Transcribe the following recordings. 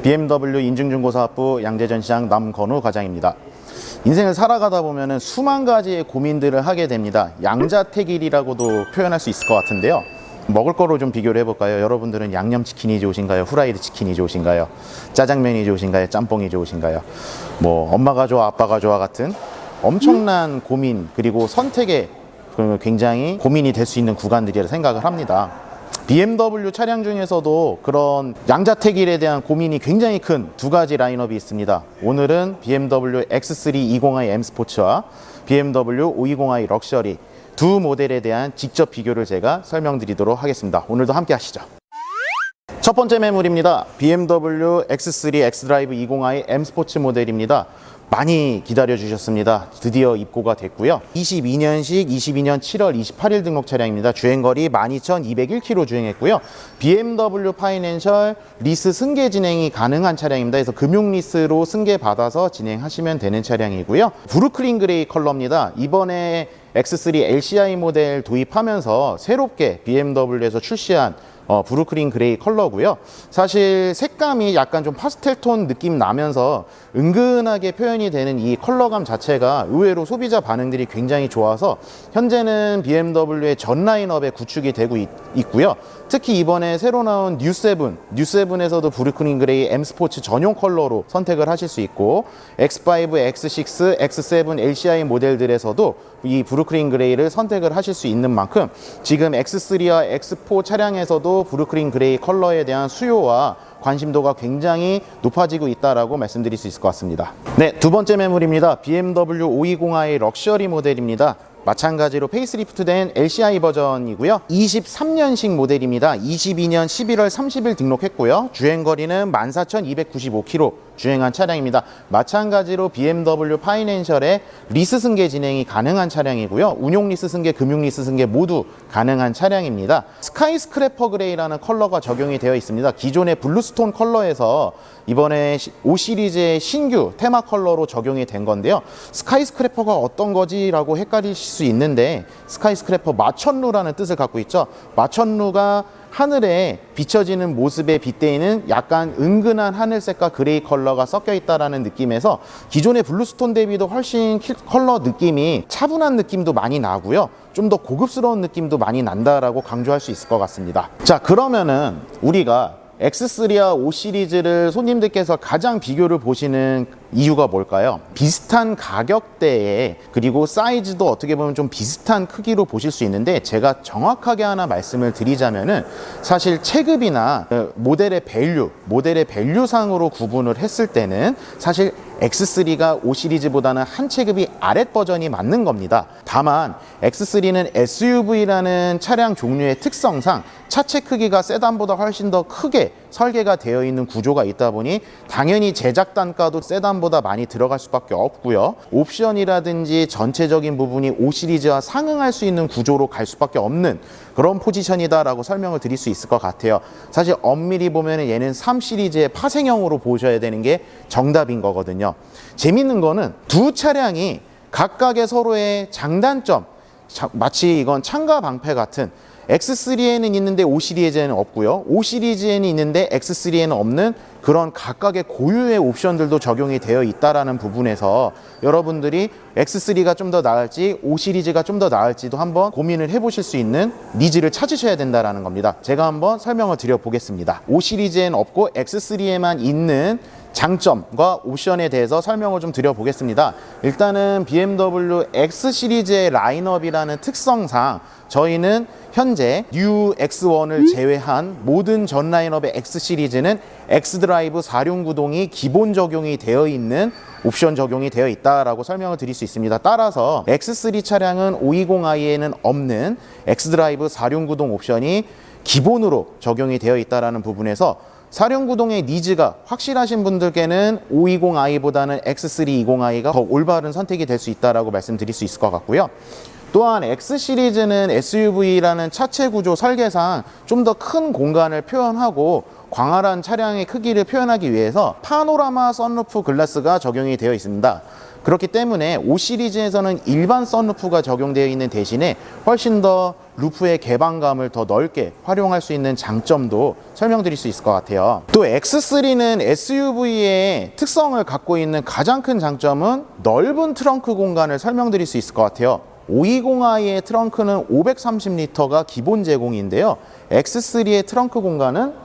BMW 인증중고사업부 양재전시장 남건우 과장입니다. 인생을 살아가다 보면 수만 가지의 고민들을 하게 됩니다. 양자택일이라고도 표현할 수 있을 것 같은데요. 먹을 거로 좀 비교를 해볼까요? 여러분들은 양념치킨이 좋으신가요? 후라이드 치킨이 좋으신가요? 짜장면이 좋으신가요? 짬뽕이 좋으신가요? 엄마가 좋아, 아빠가 좋아 같은 엄청난 고민, 그리고 선택에 굉장히 고민이 될 수 있는 구간들이라 생각을 합니다. BMW 차량 중에서도 그런 양자택일에 대한 고민이 굉장히 큰 두 가지 라인업이 있습니다. 오늘은 BMW X3 250i M 스포츠와 BMW 520i 럭셔리 두 모델에 대한 직접 비교를 제가 설명드리도록 하겠습니다. 오늘도 함께 하시죠. 첫 번째 매물입니다. BMW X3 X드라이브 250i M 스포츠 모델입니다. 많이 기다려 주셨습니다. 드디어 입고가 됐고요. 22년식 22년 7월 28일 등록 차량입니다. 주행거리 12,201km 주행했고요. BMW 파이낸셜 리스 승계 진행이 가능한 차량입니다. 그래서 금융 리스로 승계 받아서 진행하시면 되는 차량이고요. 브루클린 그레이 컬러입니다. 이번에 X3 LCI 모델 도입하면서 새롭게 BMW에서 출시한 브루클린 그레이 컬러고요. 사실 색감이 약간 좀 파스텔 톤 느낌 나면서 은근하게 표현이 되는 이 컬러감 자체가 의외로 소비자 반응들이 굉장히 좋아서 현재는 BMW의 전 라인업에 구축이 되고 있고요. 특히 이번에 새로 나온 뉴7에서도 브루클린 그레이 M 스포츠 전용 컬러로 선택을 하실 수 있고, X5, X6, X7 LCI 모델들에서도 이 브루클린 그레이를 선택을 하실 수 있는 만큼 지금 X3와 X4 차량에서도 브루클린 그레이 컬러에 대한 수요와 관심도가 굉장히 높아지고 있다라고 말씀드릴 수 있을 것 같습니다. 네, 두 번째 매물입니다. BMW 520i 럭셔리 모델입니다. 마찬가지로 페이스리프트된 LCI 버전이고요. 23년식 모델입니다. 22년 11월 30일 등록했고요. 주행거리는 14,295km 주행한 차량입니다. 마찬가지로 BMW 파이낸셜의 리스 승계 진행이 가능한 차량이고요. 운용 리스 승계, 금융 리스 승계 모두 가능한 차량입니다. 스카이스크래퍼 그레이라는 컬러가 적용이 되어 있습니다. 기존의 블루스톤 컬러에서 이번에 5 시리즈의 신규 테마 컬러로 적용이 된 건데요. 스카이스크래퍼가 어떤 거지라고 헷갈리실 수 있는데, 스카이스크래퍼 마천루라는 뜻을 갖고 있죠. 마천루가 하늘에 비춰지는 모습에 빗대이는 약간 은근한 하늘색과 그레이 컬러가 섞여 있다라는 느낌에서 기존의 블루스톤 대비도 훨씬 컬러 느낌이 차분한 느낌도 많이 나고요. 좀 더 고급스러운 느낌도 많이 난다라고 강조할 수 있을 것 같습니다. 자, 그러면은 우리가 X3와 5 시리즈를 손님들께서 가장 비교를 보시는 이유가 뭘까요? 비슷한 가격대에, 그리고 사이즈도 어떻게 보면 좀 비슷한 크기로 보실 수 있는데, 제가 정확하게 하나 말씀을 드리자면은 사실 체급이나 모델의 밸류상으로 구분을 했을 때는 사실 X3가 5 시리즈보다는 한 체급이 아랫 버전이 맞는 겁니다. 다만 X3는 SUV라는 차량 종류의 특성상 차체 크기가 세단보다 훨씬 더 크게 설계가 되어 있는 구조가 있다 보니 당연히 제작 단가도 세단보다 많이 들어갈 수밖에 없고요. 옵션이라든지 전체적인 부분이 5 시리즈와 상응할 수 있는 구조로 갈 수밖에 없는 그런 포지션이다라고 설명을 드릴 수 있을 것 같아요. 사실 엄밀히 보면 얘는 3 시리즈의 파생형으로 보셔야 되는 게 정답인 거거든요. 재밌는 거는 두 차량이 각각의 서로의 장단점, 마치 이건 창가 방패 같은, X3에는 있는데 5 시리즈에는 없고요. 5 시리즈에는 있는데 X3에는 없는 그런 각각의 고유의 옵션들도 적용이 되어 있다라는 부분에서 여러분들이 X3가 좀 더 나을지 5 시리즈가 좀 더 나을지도 한번 고민을 해보실 수 있는 니즈를 찾으셔야 된다라는 겁니다. 제가 한번 설명을 드려보겠습니다. 5 시리즈에는 없고 X3에만 있는 장점과 옵션에 대해서 설명을 좀 드려보겠습니다. 일단은 BMW X 시리즈의 라인업이라는 특성상 저희는 현재 뉴 X1을 제외한 모든 전 라인업의 X 시리즈는 X드라이브 4륜구동이 기본 적용이 되어 있는 옵션 적용이 되어 있다라고 설명을 드릴 수 있습니다. 따라서 X3 차량은 520i에는 없는 X드라이브 4륜구동 옵션이 기본으로 적용이 되어 있다라는 부분에서 4륜구동의 니즈가 확실하신 분들께는 520i보다는 X3 20i가 더 올바른 선택이 될 수 있다라고 말씀드릴 수 있을 것 같고요. 또한 X 시리즈는 SUV라는 차체 구조 설계상 좀 더 큰 공간을 표현하고 광활한 차량의 크기를 표현하기 위해서 파노라마 선루프 글라스가 적용이 되어 있습니다. 그렇기 때문에 5 시리즈에서는 일반 선루프가 적용되어 있는 대신에 훨씬 더 루프의 개방감을 더 넓게 활용할 수 있는 장점도 설명드릴 수 있을 것 같아요. 또 X3는 SUV의 특성을 갖고 있는 가장 큰 장점은 넓은 트렁크 공간을 설명드릴 수 있을 것 같아요. 520i의 트렁크는 530리터가 기본 제공인데요. X3의 트렁크 공간은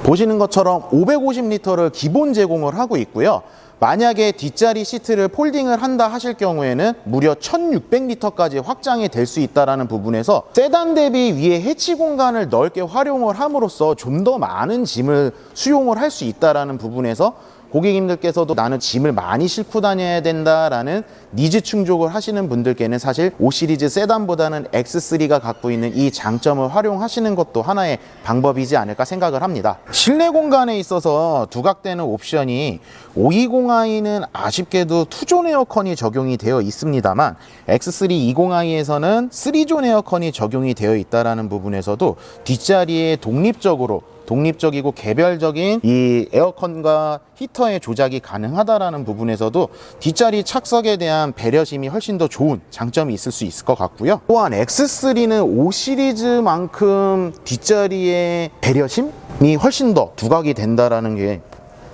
보시는 것처럼 550리터를 기본 제공을 하고 있고요. 만약에 뒷자리 시트를 폴딩을 한다 하실 경우에는 무려 1600리터까지 확장이 될 수 있다는 부분에서 세단 대비 위에 해치 공간을 넓게 활용을 함으로써 좀 더 많은 짐을 수용을 할 수 있다는 부분에서 고객님들께서도 나는 짐을 많이 싣고 다녀야 된다라는 니즈 충족을 하시는 분들께는 사실 5 시리즈 세단보다는 X3가 갖고 있는 이 장점을 활용하시는 것도 하나의 방법이지 않을까 생각을 합니다. 실내 공간에 있어서 두각되는 옵션이 520i는 아쉽게도 2존 에어컨이 적용이 되어 있습니다만 X3 20i에서는 3존 에어컨이 적용이 되어 있다는 부분에서도 뒷자리에 독립적이고 개별적인 이 에어컨과 히터의 조작이 가능하다라는 부분에서도 뒷자리 착석에 대한 배려심이 훨씬 더 좋은 장점이 있을 수 있을 것 같고요. 또한 X3는 5 시리즈만큼 뒷자리의 배려심이 훨씬 더 두각이 된다라는 게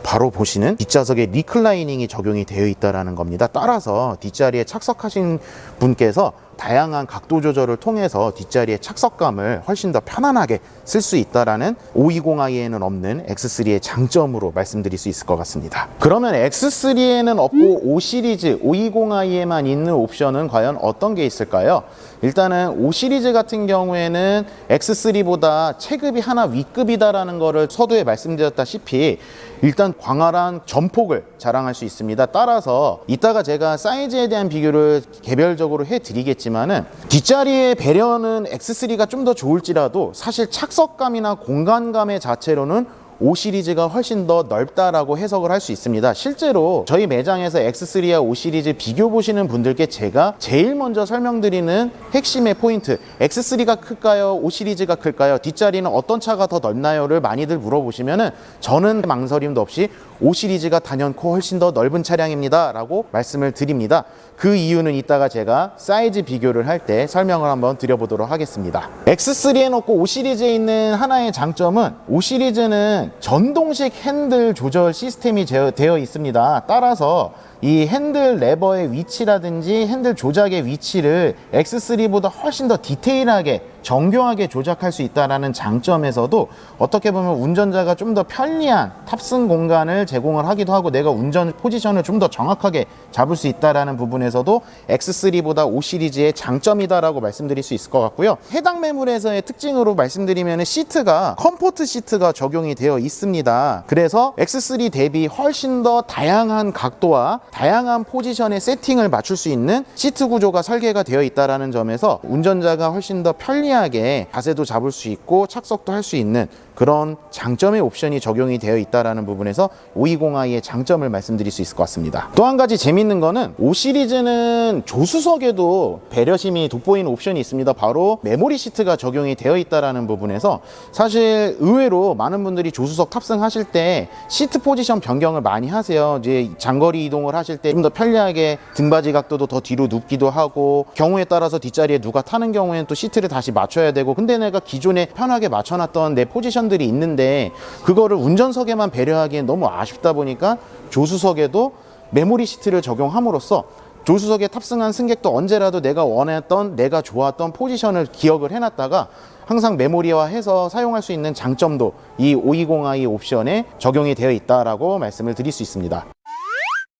바로 보시는 뒷좌석에 리클라이닝이 적용이 되어 있다는 겁니다. 따라서 뒷자리에 착석하신 분께서 다양한 각도 조절을 통해서 뒷자리의 착석감을 훨씬 더 편안하게 쓸 수 있다는 520i에는 없는 X3의 장점으로 말씀드릴 수 있을 것 같습니다. 그러면 X3에는 없고 5 시리즈 520i에만 있는 옵션은 과연 어떤 게 있을까요? 일단은 5 시리즈 같은 경우에는 X3보다 체급이 하나 윗급이다라는 거를 서두에 말씀드렸다시피 일단 광활한 전폭을 자랑할 수 있습니다. 따라서 이따가 제가 사이즈에 대한 비교를 개별적으로 해드리겠지만은 뒷자리의 배려는 X3가 좀 더 좋을지라도 사실 착석감이나 공간감의 자체로는 5 시리즈가 훨씬 더 넓다라고 해석을 할 수 있습니다. 실제로 저희 매장에서 X3와 5 시리즈 비교 보시는 분들께 제가 제일 먼저 설명드리는 핵심의 포인트, X3가 클까요? 5 시리즈가 클까요? 뒷자리는 어떤 차가 더 넓나요?를 많이들 물어보시면은 저는 망설임도 없이 5 시리즈가 단연코 훨씬 더 넓은 차량입니다 라고 말씀을 드립니다. 그 이유는 이따가 제가 사이즈 비교를 할 때 설명을 한번 드려보도록 하겠습니다. X3에 넣고 5 시리즈에 있는 하나의 장점은 5 시리즈는 전동식 핸들 조절 시스템이 되어 있습니다. 따라서 이 핸들 레버의 위치라든지 핸들 조작의 위치를 X3보다 훨씬 더 디테일하게 정교하게 조작할 수 있다는 장점에서도 어떻게 보면 운전자가 좀 더 편리한 탑승 공간을 제공을 하기도 하고 내가 운전 포지션을 좀 더 정확하게 잡을 수 있다는 부분에서도 X3보다 5 시리즈의 장점이다라고 말씀드릴 수 있을 것 같고요. 해당 매물에서의 특징으로 말씀드리면 시트가 컴포트 시트가 적용이 되어 있습니다. 그래서 X3 대비 훨씬 더 다양한 각도와 다양한 포지션의 세팅을 맞출 수 있는 시트 구조가 설계가 되어 있다는 점에서 운전자가 훨씬 더 편리하게 자세도 잡을 수 있고 착석도 할 수 있는 그런 장점의 옵션이 적용이 되어 있다는 부분에서 520i의 장점을 말씀드릴 수 있을 것 같습니다. 또 한 가지 재밌는 거는 5 시리즈는 조수석에도 배려심이 돋보이는 옵션이 있습니다. 바로 메모리 시트가 적용이 되어 있다는 부분에서 사실 의외로 많은 분들이 조수석 탑승하실 때 시트 포지션 변경을 많이 하세요. 이제 장거리 이동을 하실 때 좀 더 편리하게 등받이 각도도 더 뒤로 눕기도 하고 경우에 따라서 뒷자리에 누가 타는 경우에는 또 시트를 다시 맞춰야 되고 근데 내가 기존에 편하게 맞춰놨던 내 포지션들이 있는데 그거를 운전석에만 배려하기엔 너무 아쉽다 보니까 조수석에도 메모리 시트를 적용함으로써 조수석에 탑승한 승객도 언제라도 내가 원했던 내가 좋았던 포지션을 기억을 해놨다가 항상 메모리화해서 사용할 수 있는 장점도 이 520i 옵션에 적용이 되어 있다라고 말씀을 드릴 수 있습니다.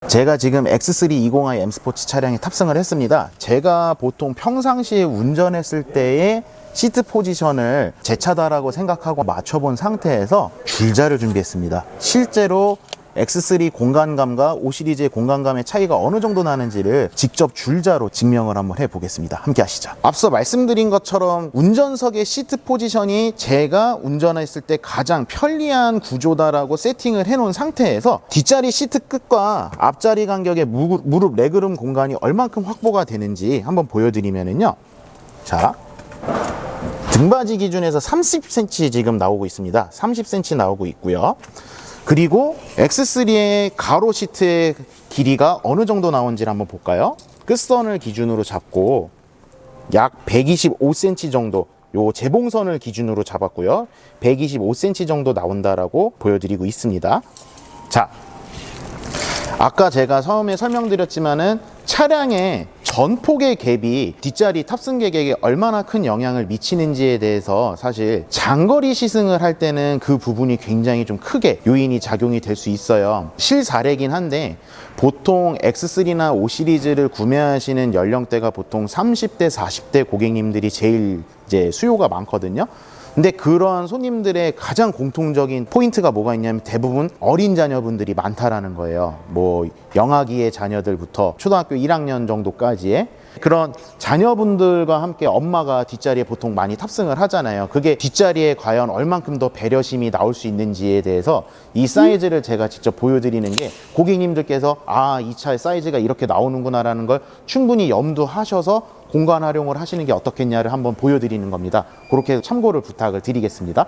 제가 지금 X3 20i M 스포츠 차량에 탑승을 했습니다. 제가 보통 평상시에 운전했을 때의 시트 포지션을 제 차다라고 생각하고 맞춰본 상태에서 줄자를 준비했습니다. 실제로 X3 공간감과 5 시리즈의 공간감의 차이가 어느 정도 나는지를 직접 줄자로 증명을 한번 해보겠습니다. 함께 하시죠. 앞서 말씀드린 것처럼 운전석의 시트 포지션이 제가 운전했을 때 가장 편리한 구조다라고 세팅을 해놓은 상태에서 뒷자리 시트 끝과 앞자리 간격의 무릎 레그룸 공간이 얼만큼 확보가 되는지 한번 보여드리면요. 자, 등받이 기준에서 30cm 지금 나오고 있습니다. 30cm 나오고 있고요. 그리고 X3의 가로 시트의 길이가 어느 정도 나온지 한번 볼까요? 끝선을 기준으로 잡고 약 125cm 정도, 요 재봉선을 기준으로 잡았고요. 125cm 정도 나온다라고 보여드리고 있습니다. 자, 아까 제가 처음에 설명드렸지만은 차량의 전폭의 갭이 뒷자리 탑승객에게 얼마나 큰 영향을 미치는지에 대해서 사실 장거리 시승을 할 때는 그 부분이 굉장히 좀 크게 요인이 작용이 될 수 있어요. 실사례긴 한데 보통 X3나 5 시리즈를 구매하시는 연령대가 보통 30대, 40대 고객님들이 제일 이제 수요가 많거든요. 근데 그런 손님들의 가장 공통적인 포인트가 뭐가 있냐면 대부분 어린 자녀분들이 많다라는 거예요. 뭐 영아기의 자녀들부터 초등학교 1학년 정도까지의 그런 자녀분들과 함께 엄마가 뒷자리에 보통 많이 탑승을 하잖아요. 그게 뒷자리에 과연 얼만큼 더 배려심이 나올 수 있는지에 대해서 이 사이즈를 제가 직접 보여드리는 게 고객님들께서 아, 이 차의 사이즈가 이렇게 나오는구나 라는 걸 충분히 염두하셔서 공간 활용을 하시는 게 어떻겠냐를 한번 보여드리는 겁니다. 그렇게 참고를 부탁을 드리겠습니다.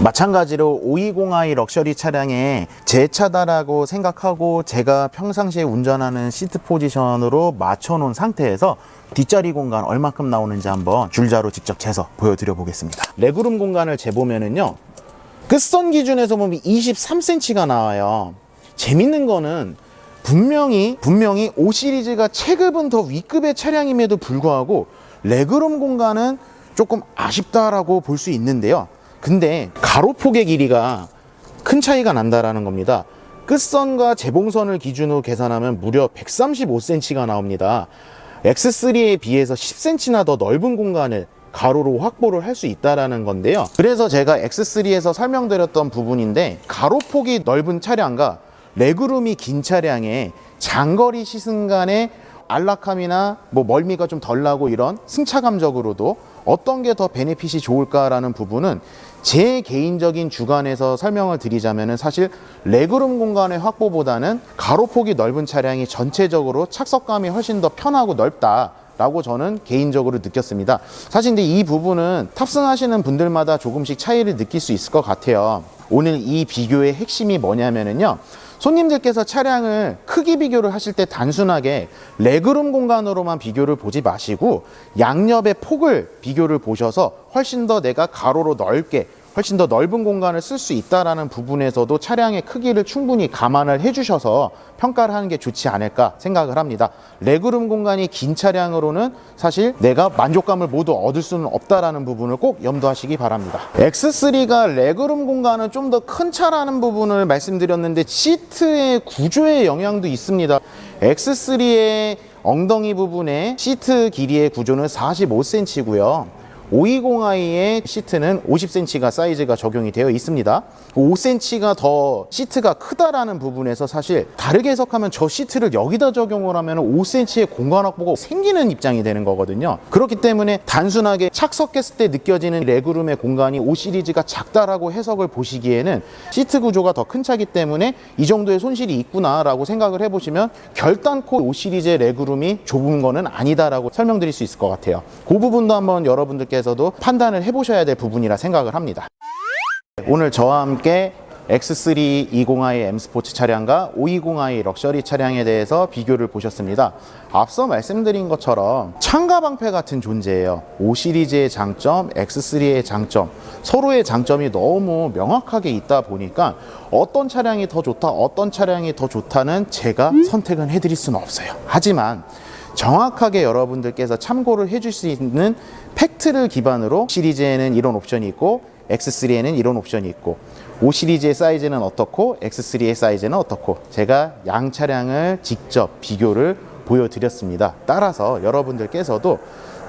마찬가지로 520i 럭셔리 차량에 제 차다라고 생각하고 제가 평상시에 운전하는 시트 포지션으로 맞춰 놓은 상태에서 뒷자리 공간 얼마큼 나오는지 한번 줄자로 직접 재서 보여드려 보겠습니다. 레그룸 공간을 재보면은요, 끝선 기준에서 보면 23cm가 나와요. 재밌는 거는 분명히 5 시리즈가 체급은 더 위급의 차량임에도 불구하고 레그룸 공간은 조금 아쉽다라고 볼 수 있는데요. 근데 가로폭의 길이가 큰 차이가 난다라는 겁니다. 끝선과 재봉선을 기준으로 계산하면 무려 135cm가 나옵니다. X3에 비해서 10cm나 더 넓은 공간을 가로로 확보를 할 수 있다라는 건데요. 그래서 제가 X3에서 설명드렸던 부분인데 가로폭이 넓은 차량과 레그룸이 긴 차량에 장거리 시승 간의 안락함이나 뭐 멀미가 좀 덜 나고 이런 승차감적으로도 어떤 게 더 베네핏이 좋을까라는 부분은 제 개인적인 주관에서 설명을 드리자면은 사실 레그룸 공간의 확보보다는 가로폭이 넓은 차량이 전체적으로 착석감이 훨씬 더 편하고 넓다 라고 저는 개인적으로 느꼈습니다. 사실 근데 이 부분은 탑승하시는 분들마다 조금씩 차이를 느낄 수 있을 것 같아요. 오늘 이 비교의 핵심이 뭐냐면은요, 손님들께서 차량을 크기 비교를 하실 때 단순하게 레그룸 공간으로만 비교를 보지 마시고 양옆의 폭을 비교를 보셔서 훨씬 더 내가 가로로 넓게 훨씬 더 넓은 공간을 쓸 수 있다라는 부분에서도 차량의 크기를 충분히 감안을 해주셔서 평가를 하는 게 좋지 않을까 생각을 합니다. 레그룸 공간이 긴 차량으로는 사실 내가 만족감을 모두 얻을 수는 없다라는 부분을 꼭 염두하시기 바랍니다. X3가 레그룸 공간은 좀 더 큰 차라는 부분을 말씀드렸는데 시트의 구조의 영향도 있습니다. X3의 엉덩이 부분의 시트 길이의 구조는 45cm고요. 520i의 시트는 50cm가 사이즈가 적용이 되어 있습니다. 5cm가 더 시트가 크다라는 부분에서 사실 다르게 해석하면 저 시트를 여기다 적용을 하면 5cm의 공간 확보가 생기는 입장이 되는 거거든요. 그렇기 때문에 단순하게 착석했을 때 느껴지는 레그룸의 공간이 5 시리즈가 작다라고 해석을 보시기에는 시트 구조가 더 큰 차기 때문에 이 정도의 손실이 있구나라고 생각을 해보시면 결단코 5 시리즈의 레그룸이 좁은 거는 아니다라고 설명드릴 수 있을 것 같아요. 그 부분도 한번 여러분들께서도 판단을 해보셔야 될 부분이라 생각을 합니다. 오늘 저와 함께 X3 20i M 스포츠 차량과 520i 럭셔리 차량에 대해서 비교를 보셨습니다. 앞서 말씀드린 것처럼 창가 방패 같은 존재예요. 5 시리즈의 장점, X3의 장점, 서로의 장점이 너무 명확하게 있다 보니까 어떤 차량이 더 좋다, 어떤 차량이 더 좋다는 제가 선택은 해드릴 수는 없어요. 하지만 정확하게 여러분들께서 참고를 해줄 수 있는 팩트를 기반으로 시리즈에는 이런 옵션이 있고 X3에는 이런 옵션이 있고 5 시리즈의 사이즈는 어떻고 X3의 사이즈는 어떻고 제가 양 차량을 직접 비교를 보여드렸습니다. 따라서 여러분들께서도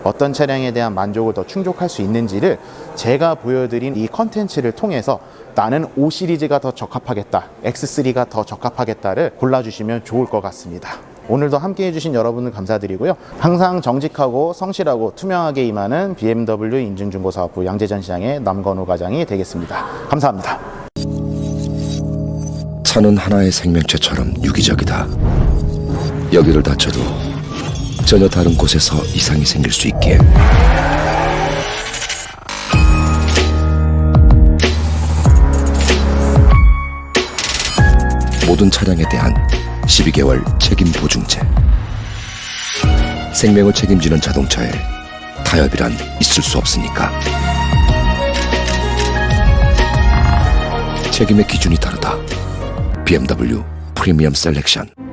어떤 차량에 대한 만족을 더 충족할 수 있는지를 제가 보여드린 이 컨텐츠를 통해서 나는 5 시리즈가 더 적합하겠다, X3가 더 적합하겠다를 골라주시면 좋을 것 같습니다. 오늘도 함께 해주신 여러분들 감사드리고요. 항상 정직하고 성실하고 투명하게 임하는 BMW 인증중고사업부 양재전 시장의 남건우 과장이 되겠습니다. 감사합니다. 차는 하나의 생명체처럼 유기적이다. 여기를 다쳐도 전혀 다른 곳에서 이상이 생길 수 있기에 모든 차량에 대한 12개월 책임 보증제. 생명을 책임지는 자동차에 타협이란 있을 수 없으니까. 책임의 기준이 다르다. BMW 프리미엄 셀렉션.